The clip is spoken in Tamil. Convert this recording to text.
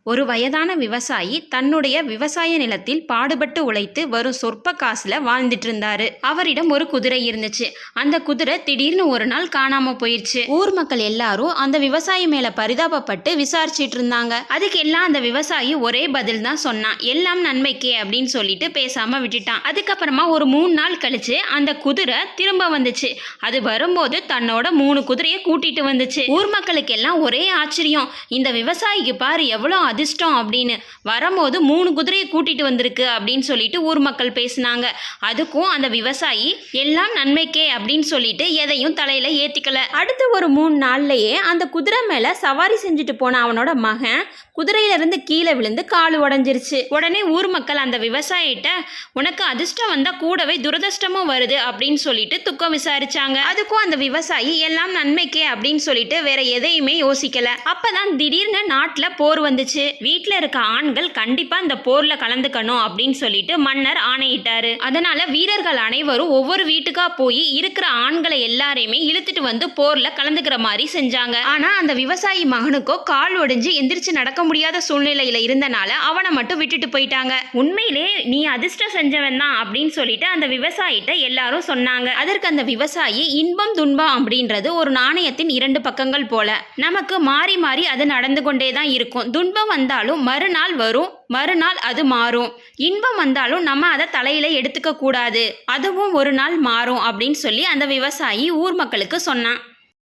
ஒரு வயதான விவசாயி தன்னுடைய விவசாய நிலத்தில் பாடுபட்டு உழைத்து வரும் சொற்ப காசுல வாழ்ந்துட்டு இருந்தாரு. அவரிடம் ஒரு குதிரை இருந்துச்சு. அந்த குதிரை திடீர்னு ஒரு நாள் காணாம போயிருச்சு. ஊர் மக்கள் எல்லாரும் அந்த விவசாயி மேல பரிதாபப்பட்டு விசாரிச்சிட்டு இருந்தாங்க. அதுக்கு எல்லாம் அந்த விவசாயி ஒரே பதில் தான் சொன்னான், எல்லாம் நன்மைக்கே அப்படின்னு சொல்லிட்டு பேசாம விட்டுட்டான். அதுக்கப்புறமா ஒரு 3 நாள் கழிச்சு அந்த குதிரை திரும்ப வந்துச்சு. அது வரும்போது தன்னோட 3 குதிரையை கூட்டிட்டு வந்துச்சு. ஊர் மக்களுக்கு எல்லாம் ஒரே ஆச்சரியம், இந்த விவசாயிக்கு பாரு எவ்வளவு அதிர்ஷ்டம் அப்படின்னு. வரும்போது 3 குதிரையை கூட்டிட்டு வந்திருக்கு அப்படின்னு சொல்லிட்டு ஊர் மக்கள் பேசினாங்க. அதுக்கும் அந்த விவசாயி எல்லாம் நன்மைக்கே அப்படின்னு சொல்லிட்டு எதையும் தலையில ஏத்திக்கல. அடுத்த ஒரு 3 நாள்லயே அந்த குதிரை மேல சவாரி செஞ்சுட்டு போன அவனோட மகன் குதிரையில இருந்து கீழே விழுந்து கால் உடைஞ்சிருச்சு. உடனே ஊர் மக்கள் அந்த விவசாயிட்ட, உனக்கு அதிர்ஷ்டம் வந்தா கூடவே துரதிர்ஷ்டமும் வருது அப்படின்னு சொல்லிட்டு துக்கம் விசாரிச்சாங்க. அதுக்கும் அந்த விவசாயி எல்லாம் நன்மைக்கே அப்படின்னு சொல்லிட்டு வேற எதையுமே யோசிக்கல. அப்பதான் திடீர்னு நாட்டுல போர் வந்துச்சு. வீட்டுல இருக்க ஆண்கள் கண்டிப்பா இந்த போர்ல கலந்துக்கணும் அப்படின்னு சொல்லிட்டு மன்னர் ஆணையிட்டாரு. அதனால வீரர்கள் அனைவரும் ஒவ்வொரு வீட்டுக்கா போய் இருக்கிற ஆண்களை எல்லாரையுமே இழுத்துட்டு வந்து போர்ல கலந்துக்கிற மாதிரி செஞ்சாங்க. ஆனா அந்த விவசாயி மகனுக்கோ கால் ஒடிஞ்சு எந்திரிச்சு நடக்க முடியாத சூழ்நிலையில இருந்தனால அவனை மட்டும் விட்டுட்டு போயிட்டாங்க. உண்மையிலே நீ அதிர்ஷ்டம் செஞ்சவன் தான் அப்படின்னு சொல்லிட்டு அந்த விவசாயிட்ட எல்லாரும் சொன்னாங்க. அதற்கு அந்த விவசாயி, இன்பம் துன்பம் அப்படின்றது ஒரு நாணயத்தின் 2 பக்கங்கள் போல, நமக்கு மாறி மாறி அது நடந்து கொண்டே தான் இருக்கும். துன்பம் வந்தாலும் மறுநாள் வரும், மறுநாள் அது மாறும். இன்பம் வந்தாலும் நம்ம அதை தலையில எடுத்துக்க கூடாது, அதுவும் ஒரு நாள் மாறும் அப்படின்னு சொல்லி அந்த விவசாயி ஊர் மக்களுக்கு சொன்னான்.